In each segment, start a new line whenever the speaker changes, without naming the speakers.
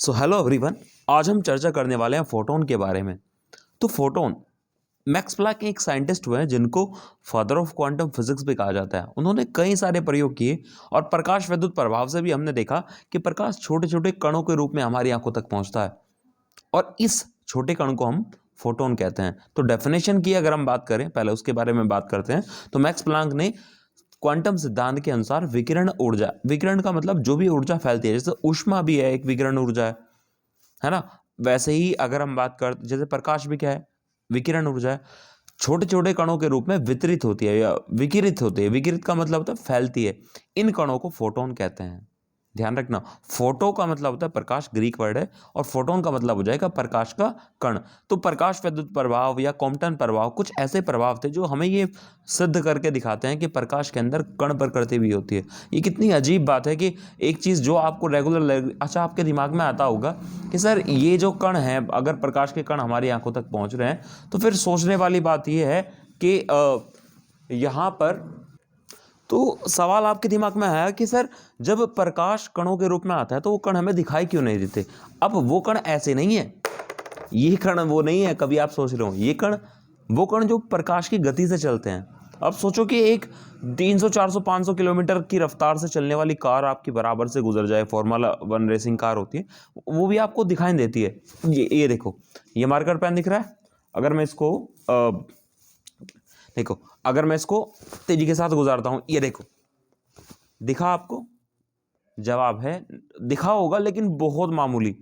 So hello everyone, आज हम चर्चा करने वाले हैं फोटोन के बारे में। तो फोटोन, मैक्स प्लैंक एक साइंटिस्ट हुए हैं जिनको फादर ऑफ क्वांटम फिजिक्स भी कहा जाता है। उन्होंने कई सारे प्रयोग किए और प्रकाश विद्युत प्रभाव से भी हमने देखा कि प्रकाश छोटे छोटे कणों के रूप में हमारी आंखों तक पहुंचता है और इस छोटे कण को हम फोटोन कहते हैं। तो डेफिनेशन की अगर हम बात करें, पहले उसके बारे में बात करते हैं। तो मैक्स प्लैंक ने क्वांटम सिद्धांत के अनुसार विकिरण ऊर्जा, विकिरण का मतलब जो भी ऊर्जा फैलती है, जैसे ऊष्मा भी है एक विकिरण ऊर्जा है ना। वैसे ही अगर हम बात कर, जैसे प्रकाश भी क्या है, विकिरण ऊर्जा है, छोटे छोटे कणों के रूप में वितरित होती है या विकिरित होती है। विकिरित का मतलब होता है फैलती है। इन कणों को फोटोन कहते हैं। ध्यान रखना, फोटो का मतलब होता है प्रकाश, ग्रीक वर्ड है, और फोटोन का मतलब हो जाएगा प्रकाश का कण। तो प्रकाश विद्युत प्रभाव या कॉम्पटन प्रभाव कुछ ऐसे प्रभाव थे जो हमें ये सिद्ध करके दिखाते हैं कि प्रकाश के अंदर कण प्रकृति भी होती है। ये कितनी अजीब बात है कि एक चीज़ जो आपको रेगुलर अच्छा आपके दिमाग में आता होगा कि सर ये जो कण है, अगर प्रकाश के कण हमारी आंखों तक पहुंच रहे हैं तो फिर सोचने वाली बात ये है कि यहाँ पर तो सवाल आपके दिमाग में आया कि सर जब प्रकाश कणों के रूप में आता है तो वो कण हमें दिखाई क्यों नहीं देते। अब वो कण ऐसे नहीं है, ये कण वो नहीं है, कभी आप सोच रहे हो ये कण वो कण जो प्रकाश की गति से चलते हैं। अब सोचो कि एक 300 400 500 किलोमीटर की रफ्तार से चलने वाली कार आपकी बराबर से गुजर जाए, फॉर्मूला 1 रेसिंग कार होती है, वो भी आपको दिखाई देती है। ये देखो, ये मार्कर पेन दिख रहा है। अगर मैं इसको देखो, अगर मैं इसको तेजी के साथ गुजारता हूं, ये देखो, दिखा आपको? जवाब है दिखा होगा, लेकिन बहुत मामूली।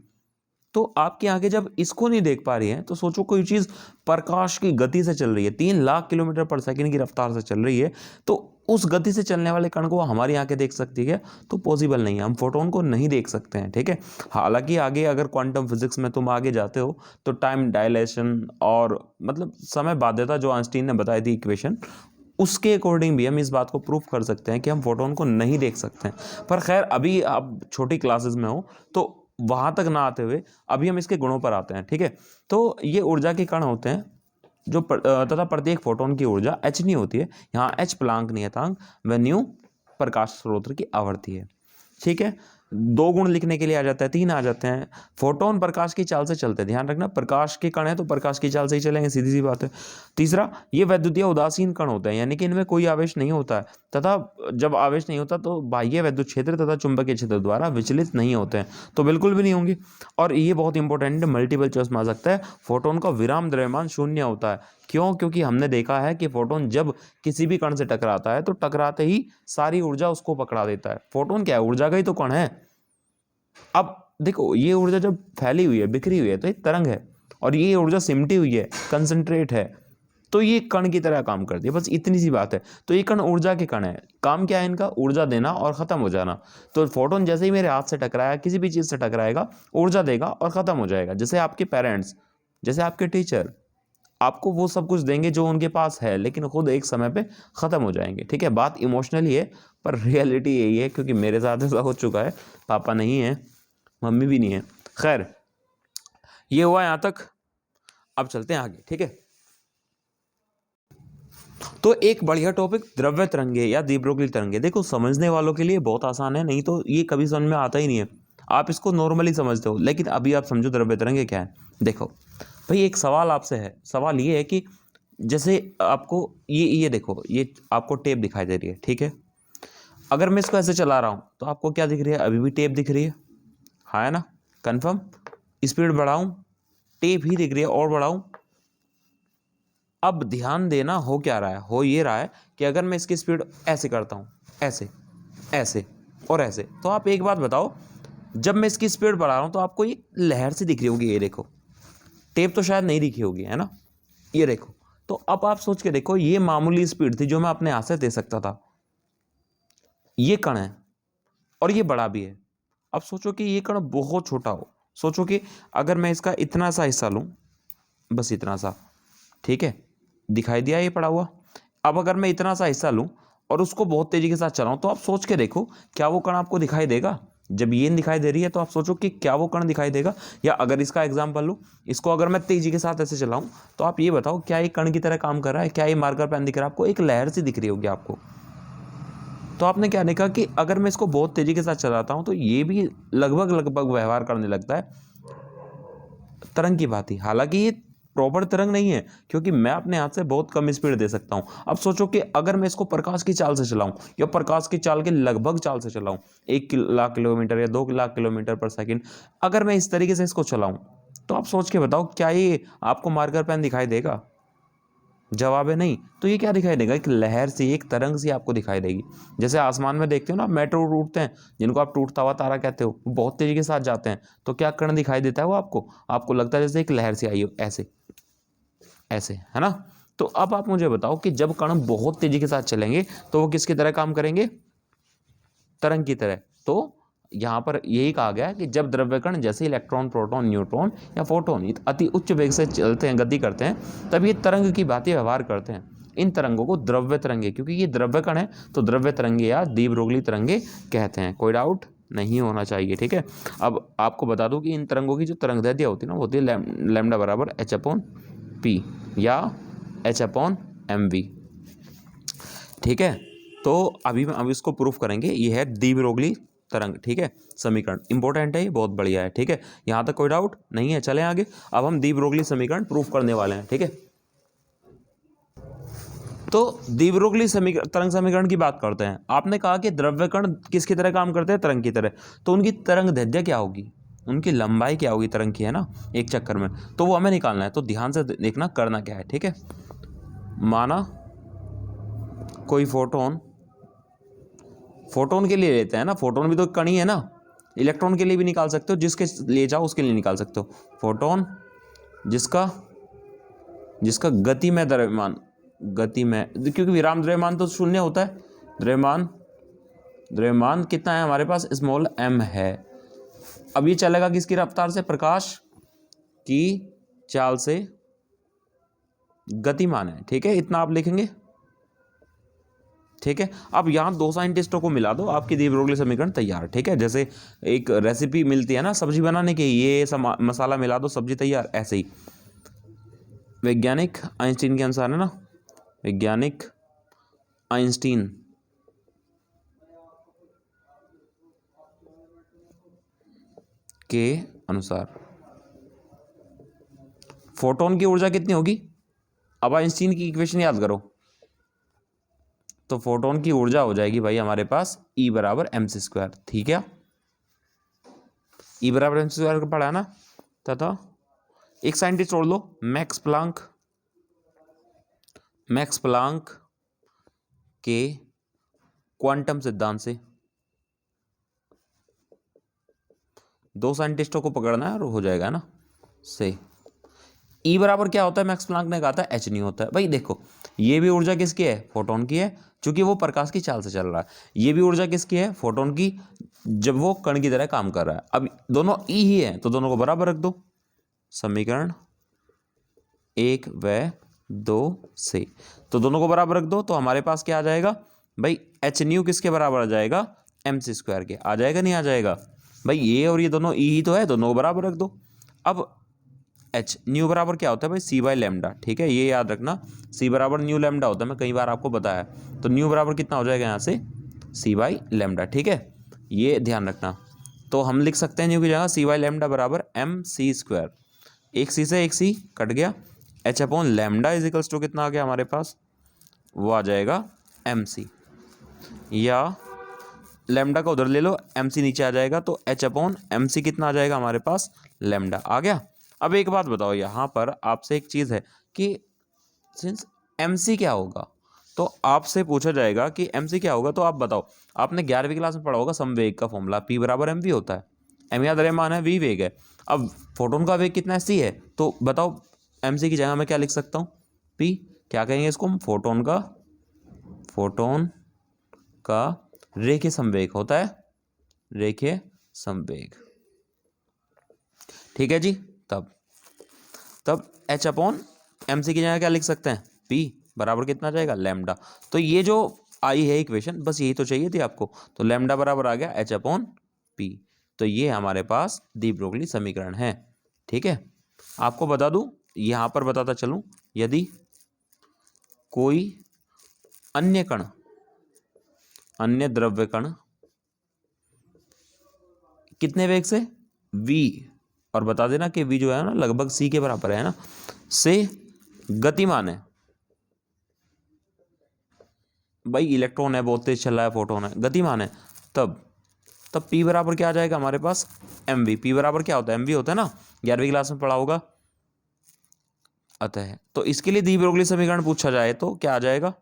तो आपकी आंखें जब इसको नहीं देख पा रही हैं तो सोचो कोई चीज प्रकाश की गति से चल रही है, 3 लाख किलोमीटर पर सेकंड की रफ्तार से चल रही है, तो उस गति से चलने वाले कण को हमारी आंखें देख सकती है? तो पॉसिबल नहीं है, हम फोटोन को नहीं देख सकते हैं। ठीक है, हालांकि आगे अगर क्वांटम फिजिक्स में तुम आगे जाते हो तो टाइम डायलेशन और मतलब समय बाध्यता जो आइंस्टीन ने बताई थी इक्वेशन, उसके अकॉर्डिंग भी हम इस बात को प्रूफ कर सकते हैं कि हम फोटोन को नहीं देख सकते हैं। पर खैर, अभी आप छोटी क्लासेस में हो तो वहां तक ना आते हुए अभी हम इसके गुणों पर आते हैं। ठीक है, तो ये ऊर्जा के कण होते हैं जो तथा प्रत्येक फोटोन की ऊर्जा h नहीं होती है। यहाँ h प्लांक नियतांक व न्यू प्रकाश स्रोत की आवृत्ति है। ठीक है, 2 गुण लिखने के लिए आ जाता है, 3 आ जाते हैं। फोटोन प्रकाश की चाल से चलते हैं। ध्यान रखना, प्रकाश के कण है तो प्रकाश की चाल से ही चलेंगे, सीधी सी बात है। तीसरा, ये वैद्युतीय उदासीन कण होते हैं, यानी कि इनमें कोई आवेश नहीं होता है, तथा जब आवेश नहीं होता तो बाह्य वैद्युत क्षेत्र तथा चुंबकीय क्षेत्र द्वारा विचलित नहीं होते हैं, तो बिल्कुल भी नहीं होंगे। और ये बहुत इंपॉर्टेंट, मल्टीपल चॉइस में आ सकता है, फोटोन का विराम द्रव्यमान शून्य होता है। क्यों? क्योंकि हमने देखा है कि फोटोन जब किसी भी कण से टकराता है तो टकराते ही सारी ऊर्जा उसको पकड़ा देता है। फोटोन क्या है? ऊर्जा का ही तो कण है। अब देखो, ये ऊर्जा जब फैली हुई है, बिखरी हुई है, तो एक तरंग है, और ये ऊर्जा सिमटी हुई है, कंसंट्रेट है, तो ये कण की तरह काम करती है। बस इतनी सी बात है। तो ये कण ऊर्जा के कण है। काम क्या है इनका? ऊर्जा देना और खत्म हो जाना। तो फोटोन जैसे ही मेरे हाथ से टकराया, किसी भी चीज से टकराएगा, ऊर्जा देगा और खत्म हो जाएगा। जैसे आपके पेरेंट्स, जैसे आपके टीचर आपको वो सब कुछ देंगे जो उनके पास है, लेकिन खुद एक समय पे खत्म हो जाएंगे। ठीक है, बात इमोशनली है पर रियलिटी यही है, क्योंकि मेरे साथ ऐसा हो चुका है। पापा नहीं है, मम्मी भी नहीं है। खैर, ये हुआ यहां तक। अब चलते हैं आगे। ठीक है, तो एक बढ़िया टॉपिक द्रव्य तरंगे या डी ब्रोगली तरंगे। देखो, समझने वालों के लिए बहुत आसान है, नहीं तो ये कभी समझ में आता ही नहीं है। आप इसको नॉर्मली समझते हो, लेकिन अभी आप समझो द्रव्य तरंगे क्या है। देखो भाई, एक सवाल आपसे है। सवाल ये है कि जैसे आपको ये देखो, ये आपको टेप दिखाई दे रही है। ठीक है, अगर मैं इसको ऐसे चला रहा हूं तो आपको क्या दिख रही है? अभी भी टेप दिख रही है, हाँ है ना? कंफर्म? स्पीड बढ़ाऊं, टेप ही दिख रही है, और बढ़ाऊं। अब ध्यान देना, हो क्या रहा है? हो ये रहा है कि अगर मैं इसकी स्पीड ऐसे करता हूं, ऐसे, ऐसे और ऐसे, तो आप एक बात बताओ, जब मैं इसकी स्पीड बढ़ा रहा हूं तो आपको ये लहर सी दिख रही होगी। ये देखो, टेप तो शायद नहीं दिखी होगी, है ना? ये देखो, तो अब आप सोच के देखो, ये मामूली स्पीड थी जो मैं अपने हाथ से दे सकता था। ये कण है और ये बड़ा भी है। अब सोचो कि ये कण बहुत छोटा हो। सोचो कि अगर मैं इसका इतना सा हिस्सा लूं, बस इतना सा, ठीक है, दिखाई दिया ये पड़ा हुआ। अब अगर मैं इतना सा हिस्सा लूं और उसको बहुत तेजी के साथ चलाऊं, तो आप सोच के देखो, क्या वो कण आपको दिखाई देगा? जब ये दिखाई दे रही है तो आप सोचो कि क्या वो कण दिखाई देगा? या अगर इसका एग्जांपल लूं, इसको अगर मैं तेजी के साथ ऐसे चलाऊं, तो आप ये बताओ, क्या ये कण की तरह काम कर रहा है? क्या ये मार्कर पेन दिख रहा है आपको? एक लहर सी दिख रही होगी आपको। तो आपने क्या देखा कि अगर मैं इसको बहुत तेजी के साथ चलाता हूं तो ये भी लगभग व्यवहार करने लगता है तरंग की भांति। हालांकि ये प्रॉपर तरंग नहीं है, क्योंकि मैं अपने हाथ से बहुत कम स्पीड दे सकता हूं। अब सोचो कि अगर मैं इसको प्रकाश की चाल से चलाऊं या प्रकाश की चाल के लगभग चाल से चलाऊं, 1 लाख किलोमीटर या 2 लाख किलोमीटर पर सेकंड, अगर मैं इस तरीके से इसको चलाऊं, तो आप सोच के बताओ क्या ये आपको मार्कर पेन दिखाई देगा? जवाब है नहीं। तो ये क्या दिखाई देगा? एक लहर सी, एक तरंग सी आपको दिखाई देगी। जैसे आसमान में देखते हो ना, मेट्रो उड़ते हैं, जिनको आप टूटता हुआ तारा कहते हो, वो बहुत तेजी के साथ जाते हैं, तो क्या कण दिखाई देता है वो आपको लगता है जैसे एक लहर सी आई हो, ऐसे ऐसे, है ना? तो अब आप मुझे बताओ कि जब कण बहुत तेजी के साथ चलेंगे तो वो किसकी तरह काम करेंगे? तरंग की तरह। तो यहां पर यही कहा गया कि जब द्रव्य कण जैसे इलेक्ट्रॉन, प्रोटॉन, न्यूट्रॉन या फोटोन अति उच्च वेग से चलते हैं, गति करते हैं, तब ये तरंग की भांति व्यवहार करते हैं। इन तरंगों को द्रव्य तरंगे, क्योंकि ये द्रव्य कण है तो द्रव्य तरंगे या द्विब्रोगली तरंगे कहते हैं। कोई डाउट नहीं होना चाहिए, ठीक है। अब आपको बता दूं कि इन तरंगों की जो तरंग दैर्ध्य होती है ना, वो होती है लैम्डा बराबर h/p या h/mv, ठीक है। तो अभी हम इसको प्रूफ करेंगे। ये है द्विब्रोगली तरंग, ठीक है। समीकरण इंपॉर्टेंट है, ये बहुत बढ़िया है, ठीक है। यहां तक कोई डाउट नहीं है? चलें आगे। अब हम द्विब्रोगली समीकरण प्रूफ करने वाले हैं, ठीक है। तो द्विब्रोगली समीकरण, तरंग समीकरण की बात करते हैं। आपने कहा कि द्रव्य कण किसकी तरह काम करते हैं? तरंग की तरह। तो उनकी तरंग दैर्ध्य क्या होगी? उनकी लंबाई क्या होगी तरंग की, है ना, एक चक्कर में? तो वो हमें निकालना है। तो ध्यान से देखना करना क्या है, ठीक है। माना कोई फोटोन के लिए लेते हैं ना, फोटोन भी तो कण ही है ना। इलेक्ट्रॉन के लिए भी निकाल सकते हो, जिसके ले जाओ उसके लिए निकाल सकते हो। फोटोन जिसका गतिमय द्रव्यमान, क्योंकि विराम द्रव्यमान तो शून्य होता है। द्रव्यमान कितना है हमारे पास? स्मॉल m है। अब ये चलेगा किसकी रफ्तार से? प्रकाश की चाल से गतिमान है, ठीक है। इतना आप लिखेंगे, ठीक है। अब यहां दो साइंटिस्टों को मिला दो, आपकी द्विब्रोगली समीकरण तैयार, ठीक है। जैसे एक रेसिपी मिलती है ना सब्जी बनाने की, ये मसाला मिला दो, सब्जी तैयार, ऐसे ही वैज्ञानिक आइंस्टीन के अनुसार, है ना, वैज्ञानिक आइंस्टीन के अनुसार फोटोन की ऊर्जा कितनी होगी? अब आइंस्टीन की इक्वेशन याद करो। तो फोटोन की ऊर्जा हो जाएगी भाई हमारे पास E बराबर mc², ठीक है। E बराबर mc² का पढ़ा है ना। तथा एक साइंटिस्ट छोड़ लो, मैक्स प्लांक के क्वांटम सिद्धांत से। दो साइंटिस्टों को पकड़ना है और हो जाएगा ना से। E बराबर क्या होता है? मैक्स प्लांक ने कहा था h नहीं होता है। भाई देखो, ये भी ऊर्जा किसकी है? फोटोन की है, क्योंकि वो प्रकाश की चाल से चल रहा है। ये भी ऊर्जा किसकी है? फोटोन की, जब वो कण की तरह काम कर रहा है। अब दोनों E ही है तो दोनों को बराबर रख दो, समीकरण 1 व 2 से। तो दोनों को बराबर रख दो तो हमारे पास क्या आ जाएगा भाई? h न्यू किसके बराबर आ जाएगा? mc² के। आ जाएगा नहीं आ जाएगा? भाई ये और ये दोनों E ही तो है, दोनों को बराबर रख दो। अब h न्यू बराबर क्या होता है भाई? c/λ, ठीक है। ये याद रखना, c बराबर न्यू लैम्डा होता है, मैं कई बार आपको बताया। तो न्यू बराबर कितना हो जाएगा यहाँ से? c/λ, ठीक है। ये ध्यान रखना। तो हम लिख सकते हैं न्यू की जगह c/λ बराबर mc²। एक c से एक c कट गया, h/λ इजिकल्स टू कितना आ गया हमारे पास? वो आ जाएगा mc, या लैम्डा का उधर ले लो, mc नीचे आ जाएगा, तो h/mc कितना आ जाएगा हमारे पास? लैम्डा आ गया। अब एक बात बताओ, यहाँ पर आपसे एक चीज़ है कि सिंस mc क्या होगा, तो आपसे पूछा जाएगा कि mc क्या होगा। तो आप बताओ, आपने 11वीं क्लास में पढ़ा होगा संवेग का फॉर्मूला, p बराबर mv होता है। m याद द्रव्यमान है, v वेग है। अब फोटोन का वेग कितना है? c है। तो बताओ mc की जगह मैं क्या लिख सकता हूँ? p। क्या कहेंगे इसको हम? फोटोन का रेखीय संवेग होता है, रेखीय संवेग, ठीक है जी। तब h/mc की जगह क्या लिख सकते हैं? p बराबर कितना आ जाएगा? लैम्डा। तो ये जो आई है इक्वेशन, बस यही तो चाहिए थी आपको। तो लैम्डा बराबर आ गया h/p। तो ये हमारे पास द्विब्रोगली समीकरण है, ठीक है। आपको बता दूं, यहां पर बताता चलूं, यदि कोई अन्य अन्य द्रव्य कण कितने वेग से, v, और बता देना कि v जो है ना लगभग c के बराबर है ना, से गतिमान है। भाई इलेक्ट्रॉन है, बहुत तेज चल रहा है, फोटोन है, गतिमान है, तब p बराबर क्या आ जाएगा हमारे पास, mv। p बराबर क्या होता है, mv होता है ना, 11वीं क्लास में पढ़ा होगा। अतः तो इसके लिए डी ब्रोगली समीकरण पूछा जाए तो क्या आ जाएगा,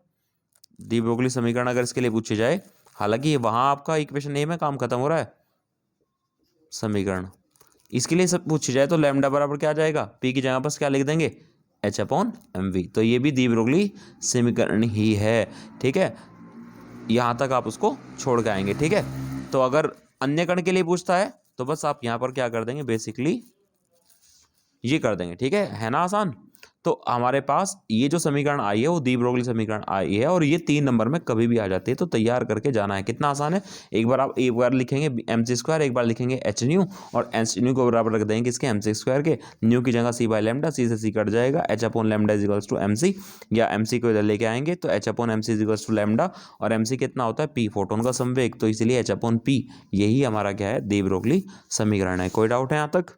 डी ब्रोगली समीकरण अगर इसके लिए पूछे जाए, हालांकि वहां आपका इक्वेशन ए में काम खत्म हो रहा है, समीकरण इसके लिए सब पूछी जाए तो लैम्डा बराबर क्या आ जाएगा, पी की जगह पर क्या लिख देंगे, H/mv। तो ये भी डी ब्रोगली समीकरण ही है, ठीक है, यहां तक आप उसको छोड़ के आएंगे, ठीक है। तो अगर अन्य कण के लिए पूछता है तो बस आप यहां पर क्या कर देंगे, बेसिकली ये कर देंगे, ठीक है ना आसान। तो हमारे पास ये जो समीकरण आई है वो डी ब्रोगली समीकरण आई है, और ये 3 नंबर में कभी भी आ जाती है, तो तैयार करके जाना है। कितना आसान है, एक बार आप एक बार लिखेंगे mc², एक बार लिखेंगे h न्यू, और एच न्यू को बराबर रख देंगे किसके, mc² के, न्यू की जगह c/लैम्डा, सी से सी कट जाएगा, h/लैम्डा इज इक्वल्स टू mc, या mc को इधर लेके आएंगे तो h/mc is equals to lambda, और mc कितना होता है, p, फोटोन का संवेग, तो इसलिए h/p, यही हमारा क्या है, डी ब्रोगली समीकरण है। कोई डाउट है यहाँ तक,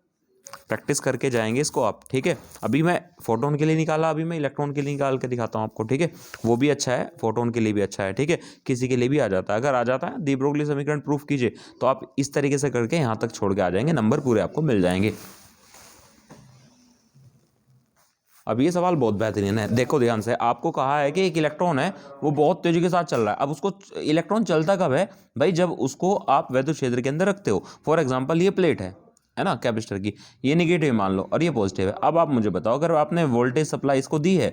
प्रैक्टिस करके जाएंगे इसको आप, ठीक है। अभी मैं फोटोन के लिए निकाला, अभी मैं इलेक्ट्रॉन के लिए निकाल के दिखाता हूँ आपको, ठीक है, वो भी अच्छा है, फोटोन के लिए भी अच्छा है, ठीक है, किसी के लिए भी आ जाता है। अगर आ जाता है डी ब्रोगली समीकरण प्रूफ कीजिए तो आप इस तरीके से करके यहाँ तक छोड़ के आ जाएंगे, नंबर पूरे आपको मिल जाएंगे। अब ये सवाल बहुत बेहतरीन है, देखो ध्यान से, आपको कहा है कि एक इलेक्ट्रॉन है वो बहुत तेजी के साथ चल रहा है। अब उसको, इलेक्ट्रॉन चलता कब है भाई, जब उसको आप वैद्युत क्षेत्र के अंदर रखते हो। फॉर एग्जांपल ये प्लेट है ना कैपेसिटर की, ये नेगेटिव मान लो और ये पॉजिटिव है। अब आप मुझे बताओ, अगर आपने वोल्टेज सप्लाई इसको दी है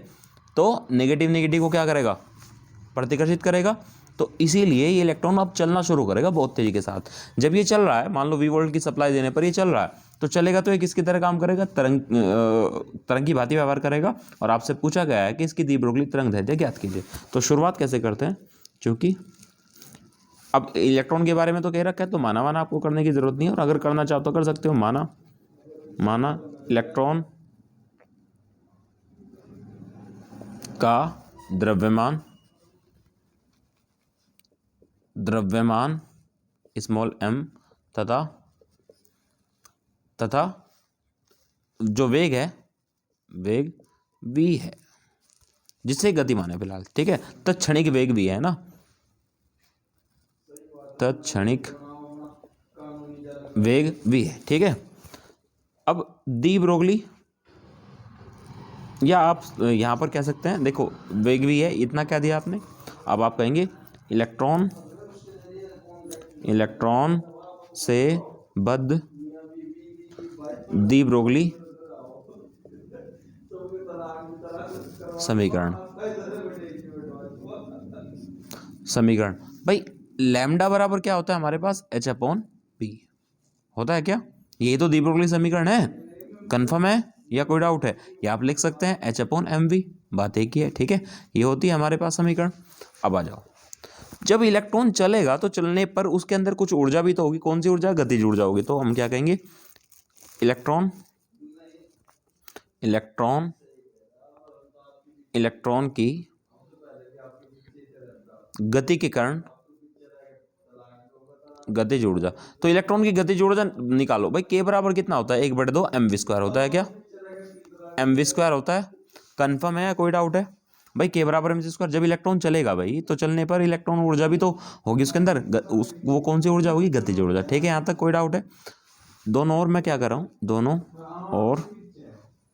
तो नेगेटिव नेगेटिव को क्या करेगा, प्रतिकर्षित करेगा। तो इसीलिए ये इलेक्ट्रॉन अब चलना शुरू करेगा बहुत तेजी के साथ। जब ये चल रहा है, मान लो V वोल्ट की सप्लाई देने पर ये चल रहा है, तो चलेगा तो ये किसकी तरह काम करेगा, तरंग की भांति व्यवहार करेगा। और आपसे पूछा गया है कि इसकी डी ब्रोगली तरंग दैर्ध्य ज्ञात कीजिए। तो शुरुआत कैसे करते हैं, क्योंकि अब इलेक्ट्रॉन के बारे में तो कह रखा है, तो माना आपको करने की जरूरत नहीं है, और अगर करना चाहो तो कर सकते हो। माना इलेक्ट्रॉन का द्रव्यमान स्मॉल m तथा जो वेग है, वेग v है, जिससे गतिमान है फिलहाल, ठीक है, तत्क्षणिक वेग v है ना, तत्क्षणिक वेग v है, ठीक है। अब डी ब्रोगली, या आप यहां पर कह सकते हैं, देखो वेग v है, इतना क्या दिया आपने, अब आप कहेंगे इलेक्ट्रॉन से बद्ध डी ब्रोगली समीकरण। भाई लैम्डा बराबर क्या होता है हमारे पास, H/p होता है क्या, ये तो डी ब्रोगली समीकरण है, कंफर्म है या कोई डाउट है, या आप लिख सकते हैं H/mv, बात एक ही है, ठीक है, ये होती है हमारे पास समीकरण। अब आ जाओ, जब इलेक्ट्रॉन चलेगा तो चलने पर उसके अंदर कुछ ऊर्जा भी तो होगी, कौन सी ऊर्जा, गतिज ऊर्जा होगी। तो हम क्या कहेंगे, इलेक्ट्रॉन की गति के कारण गतिज ऊर्जा। तो इलेक्ट्रॉन की गतिज ऊर्जा निकालो भाई, के बराबर कितना होता है, 1/2 mv² होता है क्या, mv² होता है, कंफर्म है या कोई डाउट है भाई, के बराबर mc²। जब इलेक्ट्रॉन चलेगा भाई तो चलने पर इलेक्ट्रॉन ऊर्जा भी तो होगी उसके अंदर, वो कौन सी ऊर्जा होगी, गतिज ऊर्जा, ठीक है, यहाँ तक कोई डाउट है। दोनों और मैं क्या कर रहा हूँ, दोनों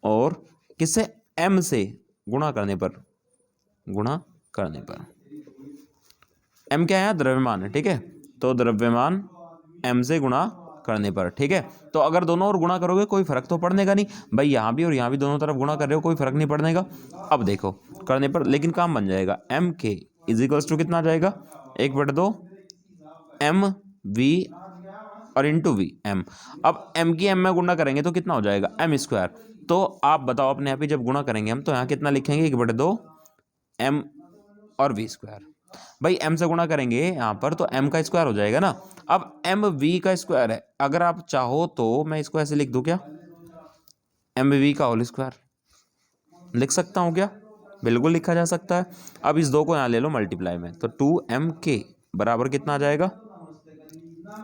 और किससे, m से गुणा करने पर m क्या है, द्रव्यमान है, ठीक है, तो द्रव्यमान m से गुणा करने पर, ठीक है। तो अगर दोनों ओर गुणा करोगे कोई फर्क तो पड़ने का नहीं भाई, यहाँ भी और यहाँ भी दोनों तरफ गुणा कर रहे हो, कोई फर्क नहीं पड़ने का। अब देखो करने पर लेकिन काम बन जाएगा, m k is equals to कितना आ जाएगा, 1/2 mv और इंटू वी m। अब m की m में गुणा करेंगे तो कितना हो जाएगा, m²। तो आप बताओ अपने आप ही, जब गुणा करेंगे हम तो यहाँ कितना लिखेंगे, 1/2 m और v²। भाई m से गुणा करेंगे यहाँ पर तो m का स्क्वायर हो जाएगा ना। अब m v का स्क्वायर है, अगर आप चाहो तो मैं इसको ऐसे लिख दूं क्या, m v का होल स्क्वायर लिख सकता हूँ क्या, बिल्कुल लिखा जा सकता है। अब इस दो को यहाँ ले लो मल्टीप्लाई में, तो 2m k बराबर कितना आ जाएगा,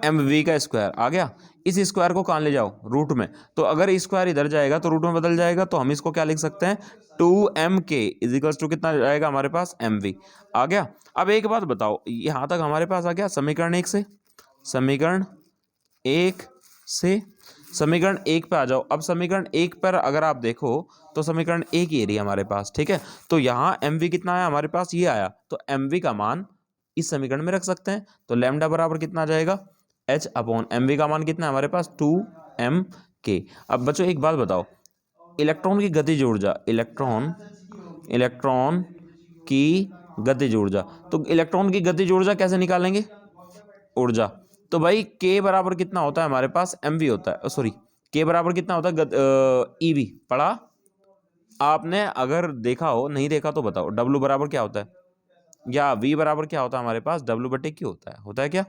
mv का स्क्वायर आ गया। इस स्क्वायर को कहाँ ले जाओ, रूट में, तो अगर स्क्वायर इधर जाएगा तो रूट में बदल जाएगा, तो हम इसको क्या लिख सकते हैं, 2mk इजिकल्स टू कितना जाएगा हमारे पास, mv आ गया। अब एक बात बताओ, यहां तक हमारे पास आ गया समीकरण 1 से, समीकरण 1 से समीकरण 1 पे आ जाओ। अब समीकरण 1 पर अगर आप देखो तो समीकरण 1 ही एरिया हमारे पास, ठीक है। तो यहाँ mv कितना आया हमारे पास, ये आया, तो mv का मान इस समीकरण में रख सकते हैं। तो लैम्डा बराबर कितना आ जाएगा, h अपॉन mv का मान कितना है हमारे पास, 2mk। अब बच्चों एक बात बताओ, इलेक्ट्रॉन की गतिज ऊर्जा, इलेक्ट्रॉन की गतिज ऊर्जा, तो इलेक्ट्रॉन की गतिज ऊर्जा कैसे निकालेंगे, ऊर्जा, तो भाई k बराबर कितना होता है हमारे पास, mv होता है, सॉरी k बराबर कितना होता है, ev पढ़ा आपने, अगर देखा हो, नहीं देखा तो बताओ। w बराबर क्या होता है, या v बराबर क्या होता है हमारे पास, w बटे q होता है क्या,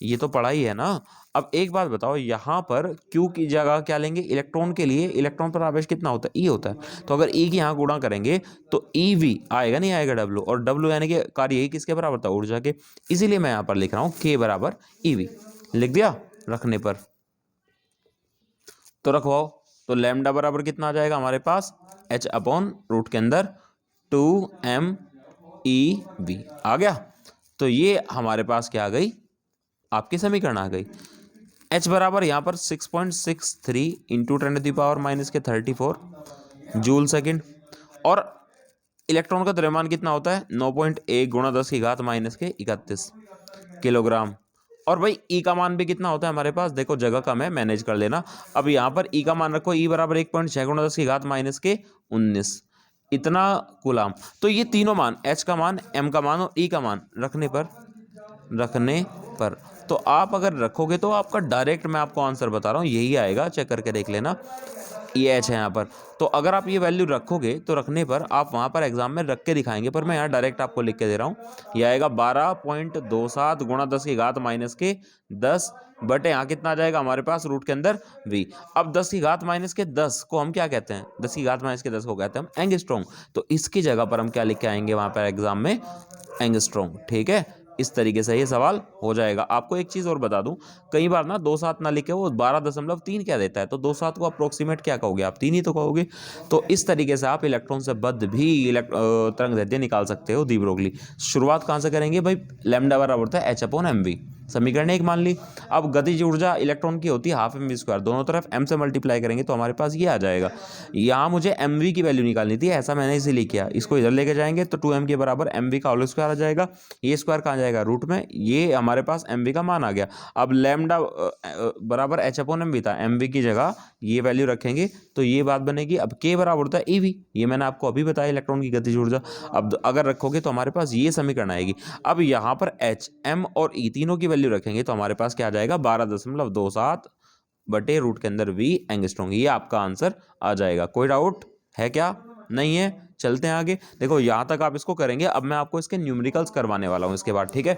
ये तो पढ़ा ही है ना। अब एक बात बताओ, यहाँ पर q की जगह क्या लेंगे, इलेक्ट्रॉन के लिए इलेक्ट्रॉन पर आवेश कितना होता है, e होता है, तो अगर e की यहाँ गुणा करेंगे तो ev आएगा, नहीं आएगा w, और w यानी कि कार्य ही किसके बराबर था, ऊर्जा के, इसीलिए मैं यहाँ पर लिख रहा हूँ k बराबर ev, लिख दिया रखने पर, तो रखवाओ। तो लैम्डा बराबर कितना आ जाएगा हमारे पास, h अपॉन रूट के अंदर 2m ev आ गया। तो ये हमारे पास क्या आ गई, आपकी समीकरण आ गई। h बराबर यहाँ पर 6.63 इंटू 10⁻⁻34 जूल सेकेंड, और इलेक्ट्रॉन का द्रव्यमान कितना होता है, 9.1 गुणा 10⁻31 किलोग्राम। और भाई ई का मान भी कितना होता है हमारे पास, देखो जगह कम है, मैनेज कर लेना। अब यहाँ पर ई का मान रखो, ई बराबर 1.6 गुणा 10⁻⁻19 इतना कूलाम। तो ये तीनों मान, एच का मान, एम का मान और ई का मान रखने पर तो आप अगर रखोगे तो आपका डायरेक्ट, मैं आपको आंसर बता रहा हूँ, यही आएगा, चेक करके देख लेना, ये एच है यहाँ पर। तो अगर आप ये वैल्यू रखोगे तो रखने पर आप वहाँ पर एग्जाम में रख के दिखाएंगे, पर मैं यहाँ डायरेक्ट आपको लिख के दे रहा हूँ, ये आएगा 12.27 गुणा 10⁻⁻10 बटे यहाँ कितना आ जाएगा हमारे पास, रूट के अंदर v। अब 10⁻⁻10 को हम क्या कहते हैं, 10⁻⁻10 को कहते हैं हम एंगस्ट्रॉम। तो इसकी जगह पर हम क्या लिख के आएंगे वहाँ पर एग्जाम में, एंगस्ट्रॉम, ठीक है। इस तरीके से ये सवाल हो जाएगा। आपको एक चीज और बता दूं, कई बार ना 2/7 ना लिखे वो 12.3 क्या देता है, तो 2/7 को अप्रोक्सीमेट क्या कहोगे आप, 3 ही तो कहोगे। तो इस तरीके से आप इलेक्ट्रॉन से बद्ध भी तरंग दैर्ध्य निकाल सकते हो डी ब्रोगली। शुरुआत कहाँ से करेंगे भाई, लैम्डा बराबर होता है h अपॉन mv, समीकरण 1 मान ली। अब गतिज ऊर्जा इलेक्ट्रॉन की होती है हाफ mv², दोनों तरफ m से मल्टीप्लाई करेंगे तो हमारे पास ये आ जाएगा। यहाँ मुझे mv की वैल्यू निकालनी थी, ऐसा मैंने इसीलिए किया, इसको इधर लेके जाएंगे तो 2m के बराबर mv का होल स्क्वायर आ जाएगा, ये स्क्वायर कहाँ जाएगा, रूट में, ये हमारे पास mv का मान आ गया। अब लैम्डा बराबर h अपॉन mv था, mv की जगह ये वैल्यू रखेंगे तो ये बात बनेगी। अब k बराबर होता है ev, ये मैंने आपको अभी बताया इलेक्ट्रॉन की गतिज ऊर्जा। अब अगर रखोगे तो हमारे पास ये समीकरण आएगी। अब यहाँ पर h, m और e तीनों की वैल्यू रखेंगे तो हमारे पास क्या आ जाएगा, 12.27 बटे रूट के अंदर v एंगस्ट्रॉम, ये आपका आंसर आ जाएगा। कोई डाउट है क्या, नहीं है, चलते हैं आगे। देखो यहाँ तक आप इसको करेंगे, अब मैं आपको इसके न्यूमेरिकल्स करवाने वाला हूँ इसके बाद, ठीक है।